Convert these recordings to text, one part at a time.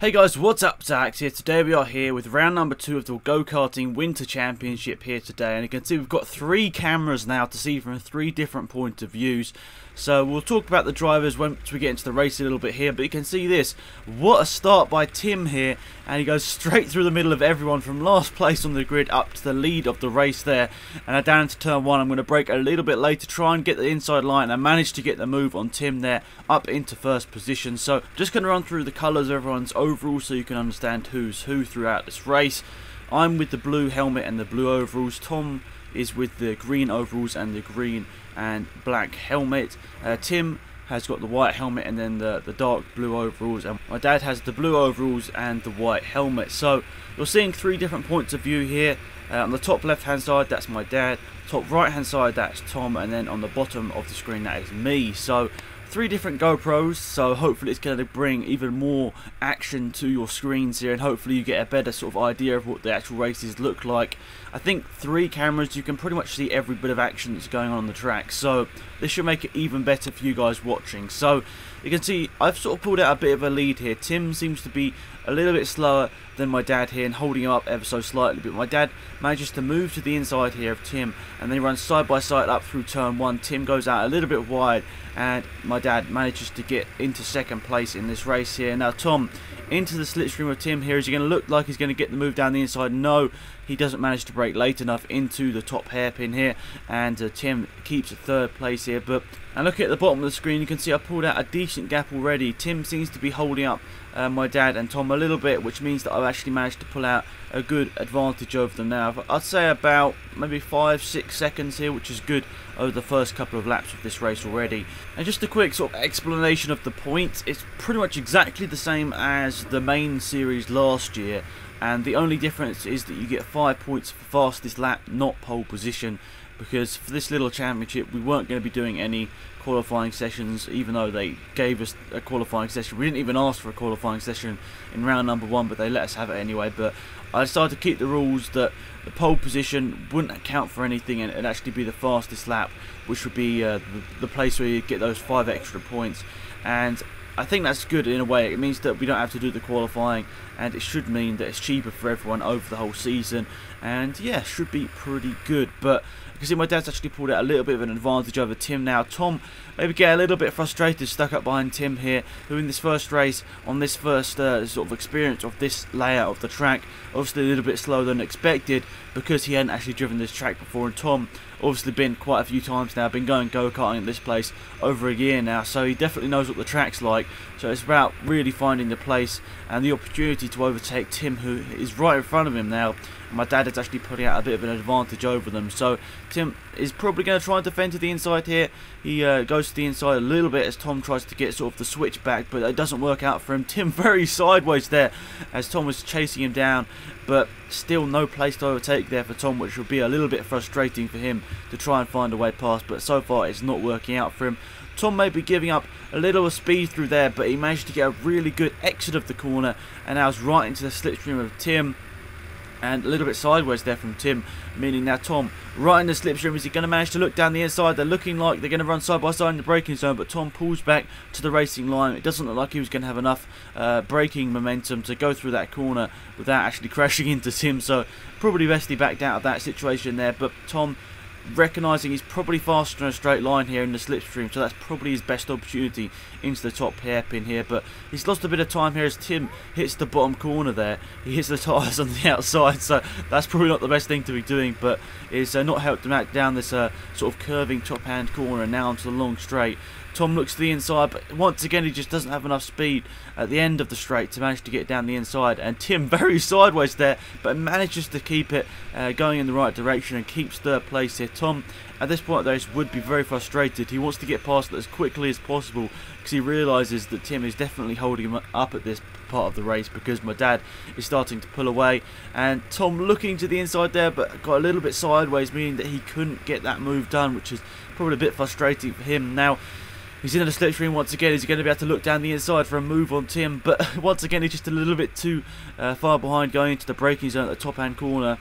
Hey guys, what's up? Zax here. Today we are here with round number 2 of the Go-Karting Winter Championship here today, and you can see we've got 3 cameras now to see from 3 different points of views. So we'll talk about the drivers once we get into the race a little bit here, but you can see this. What a start by Tim here, and he goes straight through the middle of everyone from last place on the grid up to the lead of the race there. And down into turn 1, I'm going to brake a little bit later, try and get the inside line, and I managed to get the move on Tim there up into first position. So just going to run through the colours of everyone's overall so you can understand who's who throughout this race. I'm with the blue helmet and the blue overalls. Tom is with the green overalls and the green and black helmet. Tim has got the white helmet and then the dark blue overalls, and my dad has the blue overalls and the white helmet. So you're seeing 3 different points of view here. On the top left hand side, that's my dad. Top right hand side, that's Tom, and then on the bottom of the screen, that is me. So 3 different GoPros, so hopefully it's going to bring even more action to your screens here, and hopefully you get a better sort of idea of what the actual races look like. I think 3 cameras, you can pretty much see every bit of action that's going on the track, so this should make it even better for you guys watching. So you can see I've sort of pulled out a bit of a lead here. Tim seems to be a little bit slower than my dad here and holding him up ever so slightly, but my dad manages to move to the inside here of Tim, and they run side by side up through turn 1. Tim goes out a little bit wide, and my dad manages to get into second place in this race here. Now Tom into the slipstream of Tim here. Is he going to look like he's going to get the move down the inside? No, he doesn't manage to brake late enough into the top hairpin here, and Tim keeps a 3rd place here. And looking at the bottom of the screen, you can see I pulled out a decent gap already. Tim seems to be holding up my dad and Tom a little bit, which means that I've actually managed to pull out a good advantage over them now. I'd say about maybe 5-6 seconds here, which is good over the first couple of laps of this race already. And just a quick sort of explanation of the points. It's pretty much exactly the same as the main series last year, and the only difference is that you get 5 points for fastest lap, not pole position, because for this little championship we weren't going to be doing any qualifying sessions, even though they gave us a qualifying session. We didn't even ask for a qualifying session in round number 1, but they let us have it anyway. But I decided to keep the rules that the pole position wouldn't account for anything, and it'd actually be the fastest lap, which would be the place where you get those 5 extra points. And I think that's good in a way. It means that we don't have to do the qualifying, and it should mean that it's cheaper for everyone over the whole season, and yeah, should be pretty good. But you can see my dad's actually pulled out a little bit of an advantage over Tim now. Tom maybe get a little bit frustrated, stuck up behind Tim here, who in this first race, on this first sort of experience of this layout of the track, obviously a little bit slower than expected because he hadn't actually driven this track before. And Tom obviously been quite a few times now, been going go-karting at this place over a year now, so he definitely knows what the track's like. So it's about really finding the place and the opportunity to overtake Tim, who is right in front of him now. My dad is actually putting out a bit of an advantage over them, so Tim is probably going to try and defend to the inside here. He goes to the inside a little bit as Tom tries to get sort of the switch back, but it doesn't work out for him. Tim very sideways there as Tom was chasing him down, but still no place to overtake there for Tom, which will be a little bit frustrating for him to try and find a way past, but so far it's not working out for him. Tom may be giving up a little speed through there, but he managed to get a really good exit of the corner, and now is right into the slipstream of Tim, and a little bit sideways there from Tim, meaning now Tom right in the slipstream. Is he going to manage to look down the inside? They're looking like they're going to run side by side in the braking zone, but Tom pulls back to the racing line. It doesn't look like he was going to have enough braking momentum to go through that corner without actually crashing into Tim, so probably best he backed out of that situation there. But Tom, recognising he's probably faster in a straight line here in the slipstream, so that's probably his best opportunity into the top hairpin here. But he's lost a bit of time here as Tim hits the bottom corner there. He hits the tyres on the outside, so that's probably not the best thing to be doing, but it's not helped him out down this sort of curving top hand corner and now onto the long straight. Tom looks to the inside, but once again he just doesn't have enough speed at the end of the straight to manage to get down the inside, and Tim very sideways there, but manages to keep it going in the right direction and keeps 3rd place here. Tom at this point though would be very frustrated. He wants to get past it as quickly as possible because he realises that Tim is definitely holding him up at this part of the race because my dad is starting to pull away, and Tom looking to the inside there but got a little bit sideways, meaning that he couldn't get that move done, which is probably a bit frustrating for him. Now he's in the slipstream once again. Is he going to be able to look down the inside for a move on Tim? But once again, he's just a little bit too far behind going into the braking zone at the top hand corner.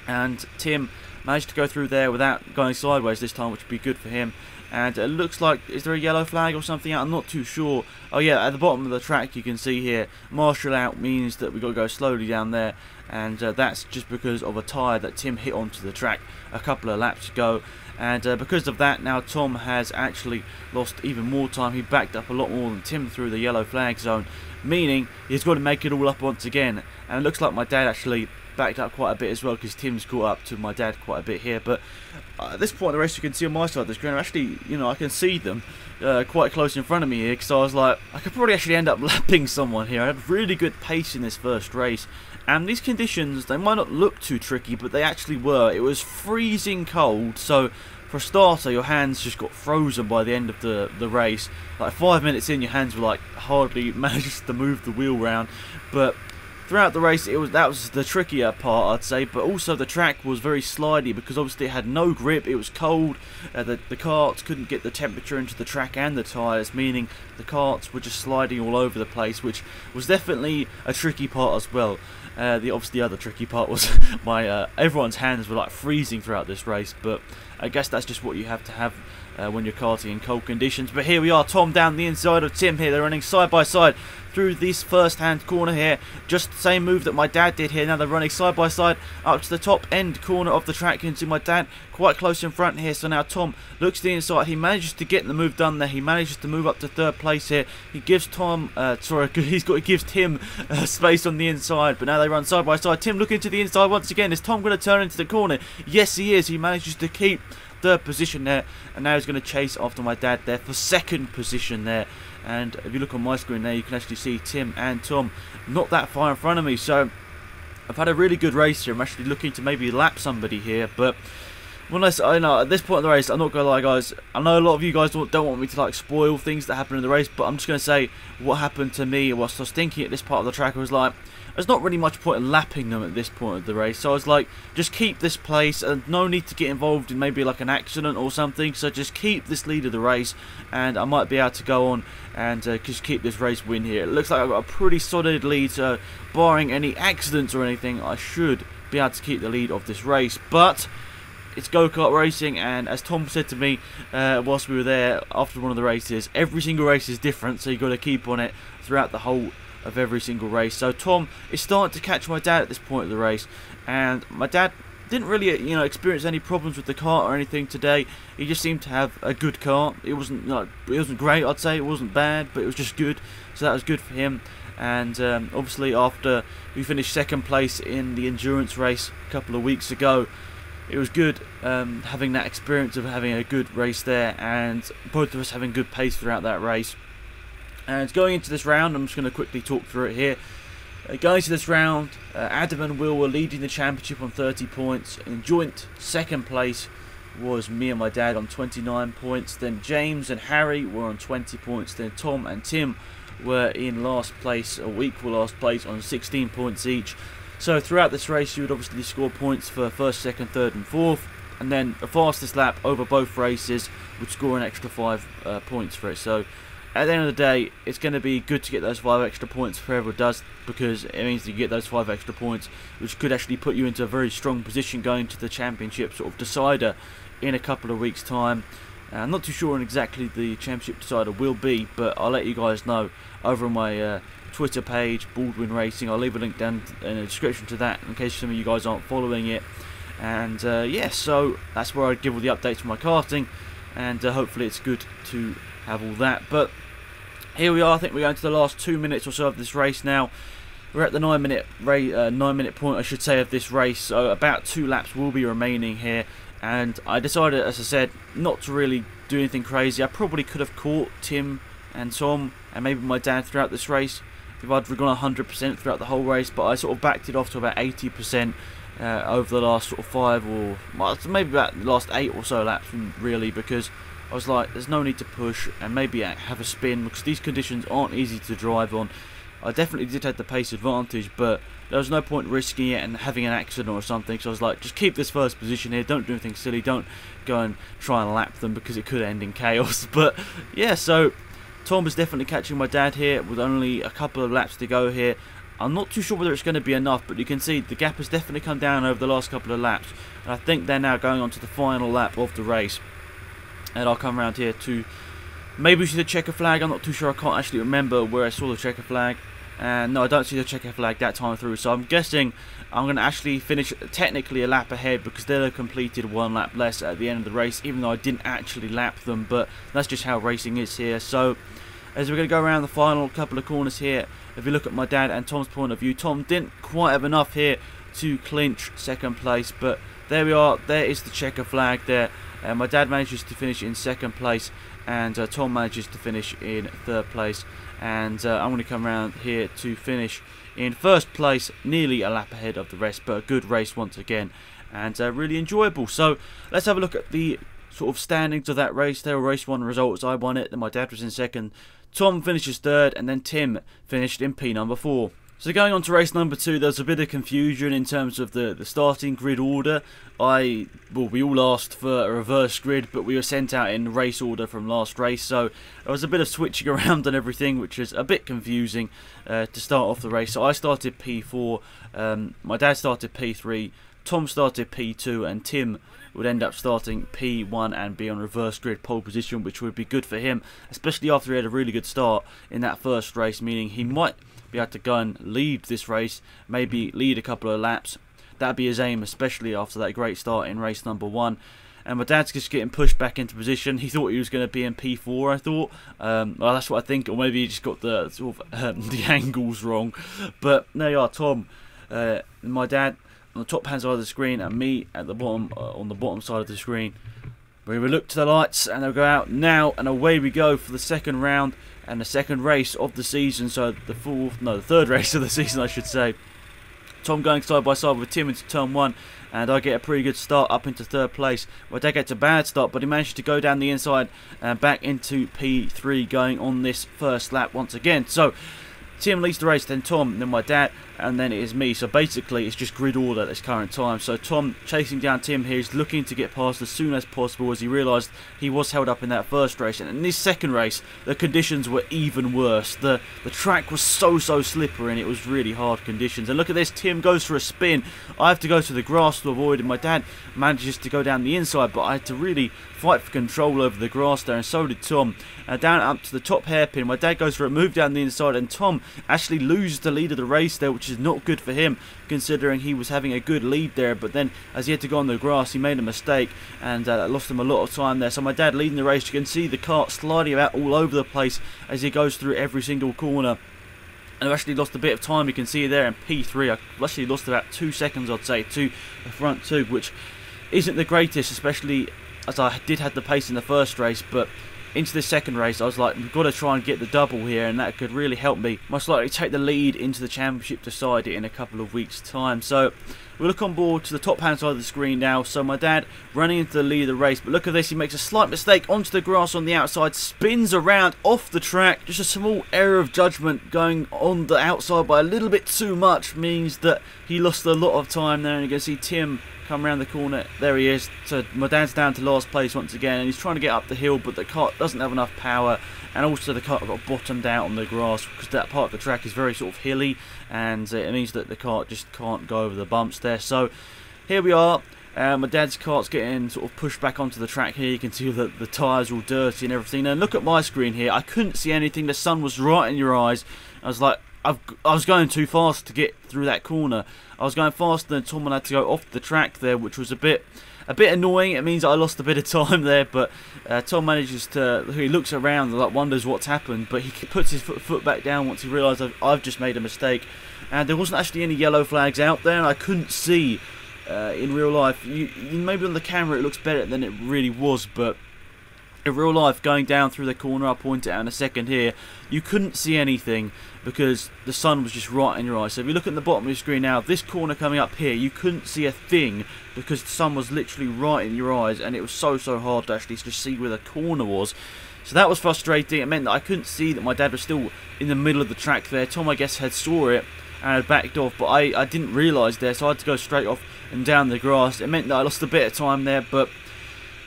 And Tim managed to go through there without going sideways this time, which would be good for him. And it looks like, is there a yellow flag or something out? I'm not too sure. Oh yeah, at the bottom of the track you can see here, marshal out means that we've got to go slowly down there, and that's just because of a tyre that Tim hit onto the track a couple of laps ago. And because of that, now Tom has actually lost even more time. He backed up a lot more than Tim through the yellow flag zone, meaning he's got to make it all up once again. And it looks like my dad actually backed up quite a bit as well, because Tim's caught up to my dad quite a bit here. But at this point in the race, you can see on my side of the screen, actually, you know, I can see them quite close in front of me here, because I was like, I could probably actually end up lapping someone here. I had really good pace in this first race, and these conditions, they might not look too tricky, but they actually were. It was freezing cold, so for a starter, your hands just got frozen by the end of the race. Like 5 minutes in, your hands were like hardly managed to move the wheel round. But throughout the race, that was the trickier part, I'd say. But also the track was very slidey, because obviously it had no grip. It was cold. The karts couldn't get the temperature into the track and the tyres, meaning the karts were just sliding all over the place, which was definitely a tricky part as well. Obviously the other tricky part was everyone's hands were like freezing throughout this race, but I guess that's just what you have to have when you're karting in cold conditions. But here we are, Tom down the inside of Tim here. They're running side by side through this first-hand corner here. Just the same move that my dad did here. Now they're running side by side up to the top end corner of the track. You can see my dad quite close in front here. So now Tom looks to the inside. He manages to get the move done there. He manages to move up to third place here. He gives he gives Tim space on the inside. But now they run side by side. Tim looking to the inside once again. Is Tom going to turn into the corner? Yes, he is. He manages to keep third position there, and now he's going to chase after my dad there for second position there. And if you look on my screen there, you can actually see Tim and Tom not that far in front of me. So I've had a really good race here. I'm actually looking to maybe lap somebody here, but I know at this point in the race, I'm not gonna lie, guys. I know a lot of you guys don't want me to like spoil things that happen in the race, but I'm just gonna say what happened to me whilst I was thinking at this part of the track. I was like, there's not really much point in lapping them at this point of the race, so I was like, just keep this place, and no need to get involved in maybe like an accident or something, so just keep this lead of the race, and I might be able to go on and just keep this race win here. It looks like I've got a pretty solid lead, so barring any accidents or anything, I should be able to keep the lead of this race. But it's go-kart racing, and as Tom said to me whilst we were there after one of the races, every single race is different, so you've got to keep on it throughout the whole of every single race. So Tom is starting to catch my dad at this point of the race, and my dad didn't really experience any problems with the kart or anything today. He just seemed to have a good kart. It wasn't great, I'd say. It wasn't bad, but it was just good, so that was good for him. And obviously after we finished second place in the endurance race a couple of weeks ago, it was good having that experience of having a good race there, and both of us having good pace throughout that race. And going into this round, I'm just going to quickly talk through it here. Going into this round, Adam and Will were leading the championship on 30 points. In joint second place was me and my dad on 29 points. Then James and Harry were on 20 points. Then Tom and Tim were in last place, or equal last place, on 16 points each. So throughout this race, you would obviously score points for first, second, third and fourth, and then the fastest lap over both races would score an extra 5 points for it. So at the end of the day, it's going to be good to get those 5 extra points for whoever does, because it means that you get those 5 extra points, which could actually put you into a very strong position going to the championship sort of decider in a couple of weeks' time. I'm not too sure on exactly the championship decider will be, but I'll let you guys know over on my Twitter page, Baldwin Racing. I'll leave a link down in the description to that in case some of you guys aren't following it. And yeah, so that's where I give all the updates for my karting, and hopefully it's good to have all that. But here we are. I think we're going to the last 2 minutes or so of this race now. We're at the 9 minute point, I should say, of this race. So about 2 laps will be remaining here, and I decided, as I said, not to really do anything crazy. I probably could have caught Tim and Tom and maybe my dad throughout this race if I'd gone 100% throughout the whole race, but I sort of backed it off to about 80% over the last sort of 5 or maybe about the last 8 or so laps, really, because I was like, there's no need to push and maybe have a spin, because these conditions aren't easy to drive on. I definitely did have the pace advantage, but there was no point risking it and having an accident or something, so I was like, just keep this first position here, don't do anything silly, don't go and try and lap them, because it could end in chaos. But yeah, so Tom is definitely catching my dad here with only a couple of laps to go here. I'm not too sure whether it's going to be enough, but you can see the gap has definitely come down over the last couple of laps. And I think they're now going on to the final lap of the race. And I'll come around here to maybe see the checker flag. I'm not too sure. I can't actually remember where I saw the checker flag. And no, I don't see the checker flag that time through. So I'm guessing I'm going to actually finish technically a lap ahead because they'll have completed 1 lap less at the end of the race, even though I didn't actually lap them. But that's just how racing is here. So as we're going to go around the final couple of corners here, if you look at my dad and Tom's point of view, Tom didn't quite have enough here to clinch second place. But there we are. There is the checker flag there. My dad manages to finish in second place, and Tom manages to finish in third place. And I'm going to come around here to finish in first place, nearly a lap ahead of the rest, but a good race once again, and really enjoyable. So let's have a look at the sort of standings of that race. There were race 1 results. I won it, then my dad was in second, Tom finishes third, and then Tim finished in P number 4. So going on to race number 2, there's a bit of confusion in terms of the starting grid order. We all asked for a reverse grid, but we were sent out in race order from last race, so there was a bit of switching around and everything, which is a bit confusing to start off the race. So I started P4, my dad started P3, Tom started P2, and Tim would end up starting P1 and be on reverse grid pole position, which would be good for him, especially after he had a really good start in that first race, meaning he might be able to go and lead this race, maybe lead a couple of laps. That'd be his aim, especially after that great start in race number 1. And my dad's just getting pushed back into position. He thought he was going to be in P4, I thought. Well, that's what I think, or maybe he just got the sort of the angles wrong. But there you are, Tom, my dad on the top hand side of the screen, and me at the bottom, on the bottom side of the screen. We will look to the lights, and they'll go out now, and away we go for the second round and the second race of the season. So the third race of the season, I should say. Tom going side by side with Tim into turn 1, and I get a pretty good start up into third place. My dad gets a bad start, but he managed to go down the inside and back into P3 going on this first lap once again. So Tim leads the race, then Tom, then my dad, and then it is me. So basically it's just grid order at this current time. So Tom chasing down Tim here is looking to get past as soon as possible, as he realised he was held up in that first race. And in this second race the conditions were even worse. The track was so slippery, and it was really hard conditions. And look at this, Tim goes for a spin. I have to go to the grass to avoid it. My dad manages to go down the inside, but I had to really fight for control over the grass there, and so did Tom. Down up to the top hairpin, my dad goes for a move down the inside, and Tom actually loses the lead of the race there, which is not good for him, considering he was having a good lead there. But then as he had to go on the grass, he made a mistake, and lost him a lot of time there. So my dad leading the race. You can see the kart sliding about all over the place as he goes through every single corner. And I've actually lost a bit of time. You can see there in P3 I've actually lost about 2 seconds, I'd say, to the front 2, which isn't the greatest, especially as I did have the pace in the first race. But into the second race I was like, we've got to try and get the double here, and that could really help me most likely take the lead into the championship, decide it in a couple of weeks time. So we'll look on board to the top hand side of the screen now. So my dad running into the lead of the race, but look at this, he makes a slight mistake onto the grass on the outside, spins around off the track. Just a small error of judgment going on the outside by a little bit too much means that he lost a lot of time there. And you can see Tim come around the corner. There he is. So my dad's down to last place once again, and he's trying to get up the hill, but the kart doesn't have enough power, and also the kart got bottomed out on the grass because that part of the track is very sort of hilly, and it means that the kart just can't go over the bumps there. So here we are. My dad's kart's getting sort of pushed back onto the track here. You can see that the tyres are all dirty and everything. And look at my screen here. I couldn't see anything. The sun was right in your eyes. I was like, I was going too fast to get through that corner. I was going faster than Tom, and I had to go off the track there, which was a bit annoying. It means I lost a bit of time there, but Tom manages to, he looks around and like wonders what's happened, but he puts his foot back down once he realised I've just made a mistake. And there wasn't actually any yellow flags out there, and I couldn't see in real life. Maybe on the camera it looks better than it really was, but in real life, going down through the corner, I'll point it out in a second here, you couldn't see anything because the sun was just right in your eyes. So if you look at the bottom of your screen now, this corner coming up here, you couldn't see a thing because the sun was literally right in your eyes, and it was so hard to actually just see where the corner was. So that was frustrating. It meant that I couldn't see that my dad was still in the middle of the track there. Tom, I guess, had saw it and had backed off, but I didn't realise there, so I had to go straight off and down the grass. It meant that I lost a bit of time there, but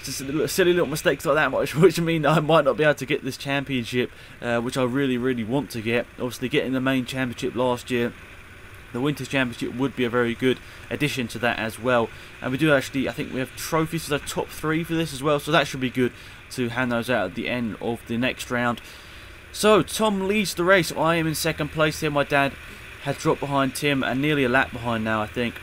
just silly little mistakes like that, which mean that I might not be able to get this championship, which I really want to get. Obviously, getting the main championship last year the Winter Championship would be a very good addition to that as well. And we do actually, I think we have trophies for the top 3 for this as well, so that should be good to hand those out at the end of the next round. So Tom leads the race. I am in second place here. My dad had dropped behind Tim and nearly a lap behind now, I think,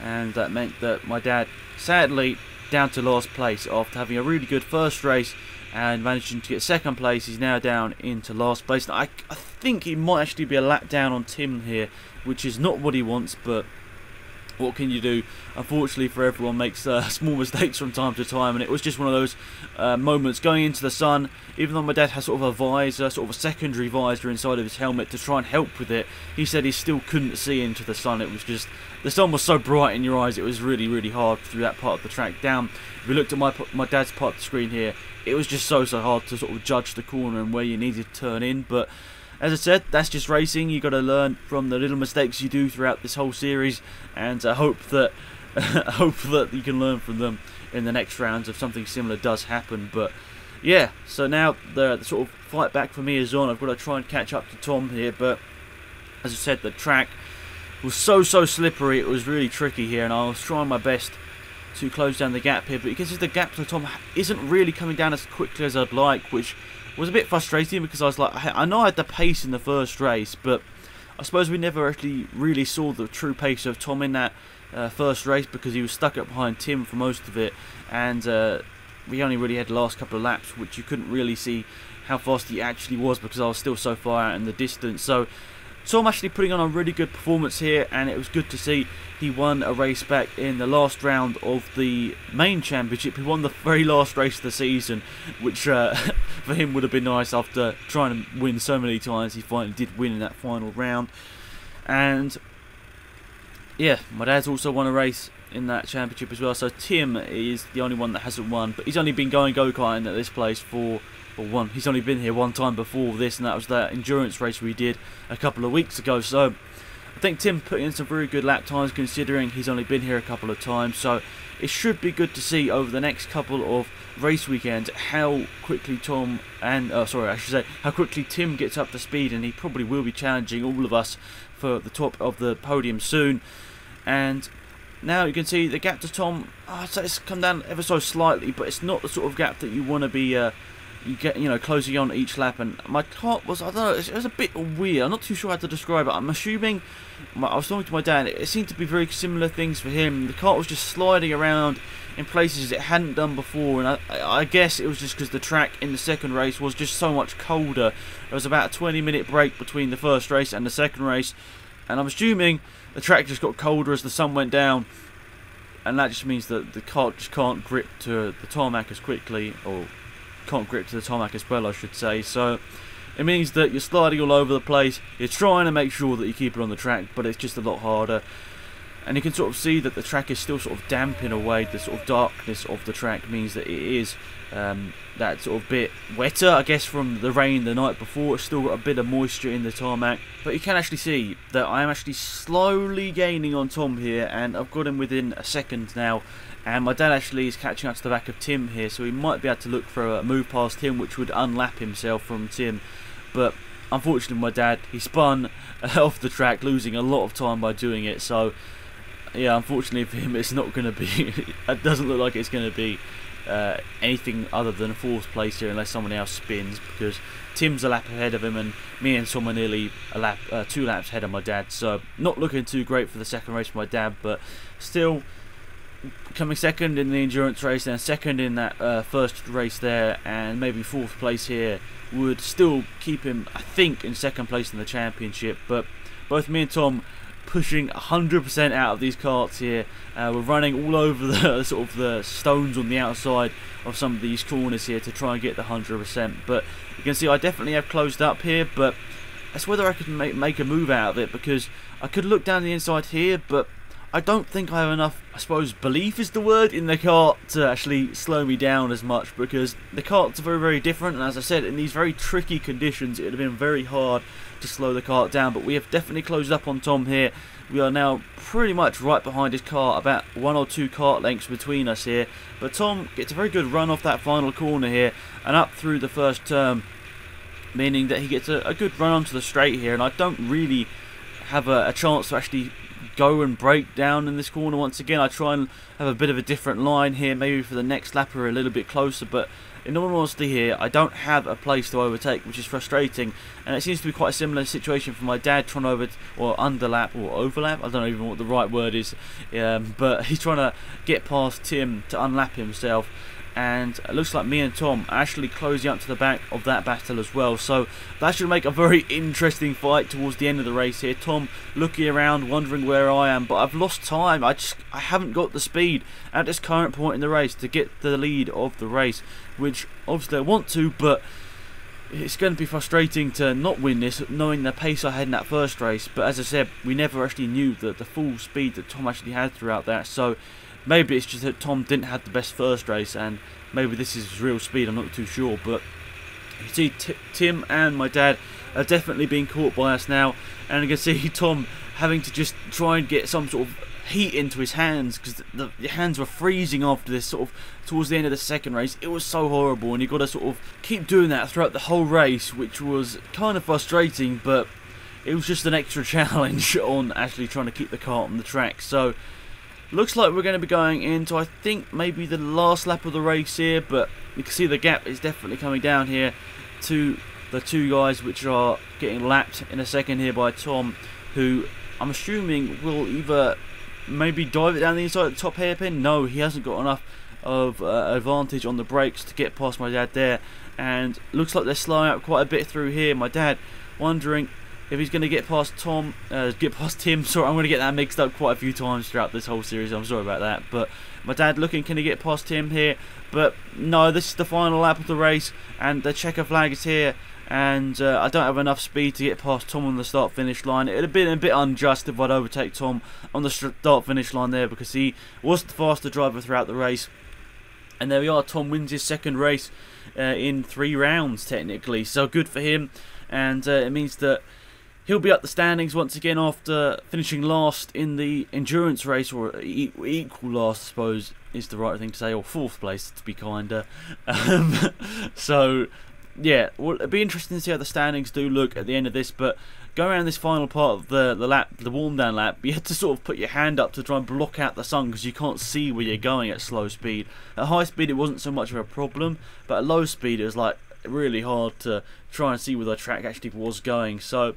and that meant that my dad sadly down to last place after having a really good first race and managing to get second place. He's now down into last place. Now, I think he might actually be a lap down on Tim here, which is not what he wants, but what can you do? Unfortunately for everyone, makes small mistakes from time to time, and it was just one of those moments going into the sun. Even though my dad has sort of a visor, sort of a secondary visor inside of his helmet to try and help with it, he said he still couldn't see into the sun. It was just, the sun was so bright in your eyes, it was really, really hard through that part of the track. Down, if we looked at my dad's part of the screen here, it was just so hard to sort of judge the corner and where you needed to turn in. But as I said, that's just racing. You got to learn from the little mistakes you do throughout this whole series, and I hope that you can learn from them in the next rounds if something similar does happen. But yeah, so now the sort of fight back for me is on. I've got to try and catch up to Tom here, but as I said, the track was so slippery. It was really tricky here, and I was trying my best to close down the gap here, but you can see the gap to Tom isn't really coming down as quickly as I'd like, which was a bit frustrating because I was like, I know I had the pace in the first race, but I suppose we never actually really saw the true pace of Tom in that first race because he was stuck up behind Tim for most of it, and we only really had the last couple of laps, which you couldn't really see how fast he actually was because I was still so far out in the distance. So Tom actually putting on a really good performance here, and it was good to see he won a race back in the last round of the main championship. He won the very last race of the season, which for him would have been nice after trying to win so many times. He finally did win in that final round. And yeah, my dad's also won a race in that championship as well. So Tim is the only one that hasn't won, but he's only been going go-karting at this place for he's only been here one time before this, and that was that endurance race we did a couple of weeks ago. So I think Tim put in some very good lap times considering he's only been here a couple of times. So it should be good to see over the next couple of race weekends how quickly how quickly Tim gets up to speed, and he probably will be challenging all of us for the top of the podium soon. And now you can see the gap to Tom, so it's come down ever so slightly, but it's not the sort of gap that you want to be closing on each lap. And my kart was, I don't know, it was a bit weird. I'm not too sure how to describe it. I'm assuming, I was talking to my dad, it seemed to be very similar things for him. The kart was just sliding around in places it hadn't done before, and I guess it was just because the track in the second race was just so much colder. There was about a 20-minute break between the first race and the second race, and I'm assuming the track just got colder as the sun went down, and that just means that the kart just can't grip to the tarmac as quickly, or can't grip to the tarmac as well, I should say. So it means that you're sliding all over the place. You're trying to make sure that you keep it on the track, but it's just a lot harder. And you can sort of see that the track is still sort of damp in a way. The sort of darkness of the track means that it is that sort of bit wetter, I guess, from the rain the night before. It's still got a bit of moisture in the tarmac, but you can actually see that I am actually slowly gaining on Tom here, and I've got him within a second now. And my dad actually is catching up to the back of Tim here, so he might be able to look for a move past him, which would unlap himself from Tim. But unfortunately, my dad, he spun off the track, losing a lot of time by doing it. So yeah, unfortunately for him, it's not going to be. It doesn't look like it's going to be anything other than a fourth place here, unless someone else spins, because Tim's a lap ahead of him, and me and Tom are nearly a lap, 2 laps ahead of my dad. So not looking too great for the second race for my dad, but still coming second in the endurance race and second in that first race there, and maybe fourth place here would still keep him, I think, in second place in the championship. But both me and Tom pushing 100% out of these karts here. We're running all over the sort of the stones on the outside of some of these corners here to try and get the 100%. But you can see I definitely have closed up here, but that's whether I could make a move out of it, because I could look down the inside here, but I don't think I have enough, I suppose belief is the word, in the kart to actually slow me down as much, because the karts are very, very different, and as I said, in these very tricky conditions it would have been very hard to slow the kart down. But we have definitely closed up on Tom here. We are now pretty much right behind his kart, about 1 or 2 kart lengths between us here. But Tom gets a very good run off that final corner here and up through the first turn, meaning that he gets a good run onto the straight here, and I don't really have a chance to actually go and break down in this corner once again. I try and have a bit of a different line here, maybe for the next lap or a little bit closer, but in all honesty here, I don't have a place to overtake, which is frustrating, and it seems to be quite a similar situation for my dad trying to underlap or overlap, I don't know even what the right word is, but he's trying to get past Tim to unlap himself, and it looks like me and Tom are actually closing up to the back of that battle as well, so that should make a very interesting fight towards the end of the race here. Tom looking around, wondering where I am, but I've lost time. I haven't got the speed at this current point in the race to get the lead of the race, which obviously I want to, but it's going to be frustrating to not win this, knowing the pace I had in that first race. But as I said, we never actually knew the full speed that Tom actually had throughout that, so maybe it's just that Tom didn't have the best first race, and maybe this is his real speed, I'm not too sure. But you see Tim and my dad are definitely being caught by us now, and you can see Tom having to just try and get some sort of heat into his hands, because the hands were freezing after this sort of towards the end of the second race. It was so horrible, and you've got to sort of keep doing that throughout the whole race, which was kind of frustrating, but it was just an extra challenge on actually trying to keep the kart on the track. So looks like we're going to be going into, I think, maybe the last lap of the race here, but you can see the gap is definitely coming down here to the two guys which are getting lapped in a second here by Tom, who I'm assuming will either maybe dive it down the inside of the top hairpin. No, he hasn't got enough of advantage on the brakes to get past my dad there, and looks like they're slowing up quite a bit through here. My dad wondering if he's going to get past Tim. Sorry, I'm going to get that mixed up quite a few times throughout this whole series. I'm sorry about that. But my dad looking, can he get past Tim here? But no, this is the final lap of the race, and the checker flag is here. And I don't have enough speed to get past Tom on the start-finish line. It would have been a bit unjust if I'd overtake Tom on the start-finish line there, because he was the faster driver throughout the race. And there we are, Tom wins his second race in 3 rounds, technically. So good for him, and it means that he'll be up the standings once again after finishing last in the endurance race, or equal last, I suppose, is the right thing to say, or 4th place to be kinder. So yeah, well, it'll be interesting to see how the standings do look at the end of this. But going around this final part of the lap, the warm down lap, you have to sort of put your hand up to try and block out the sun, because you can't see where you're going at slow speed. At high speed it wasn't so much of a problem, but at low speed it was like really hard to try and see where the track actually was going. So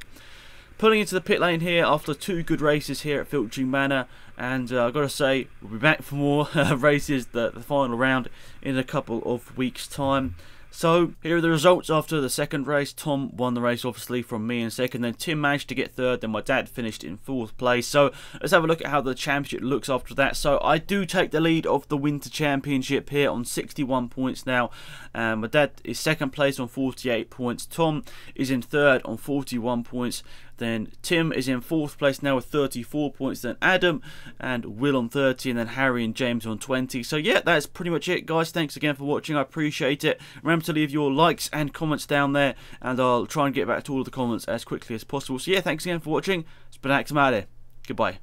pulling into the pit lane here after 2 good races here at Filching Manor, and I've got to say, we'll be back for more races, the final round, in a couple of weeks' time. So here are the results after the second race. Tom won the race, obviously, from me in second, then Tim managed to get third, then my dad finished in 4th place. So let's have a look at how the championship looks after that. So I do take the lead of the Winter Championship here on 61 points now. My dad is 2nd place on 48 points. Tom is in 3rd on 41 points. Then Tim is in 4th place now with 34 points. Then Adam and Will on 30, and then Harry and James on 20. So yeah, that's pretty much it, guys. Thanks again for watching. I appreciate it. Remember to leave your likes and comments down there, and I'll try and get back to all of the comments as quickly as possible. So yeah, thanks again for watching. It's been Axel. Goodbye.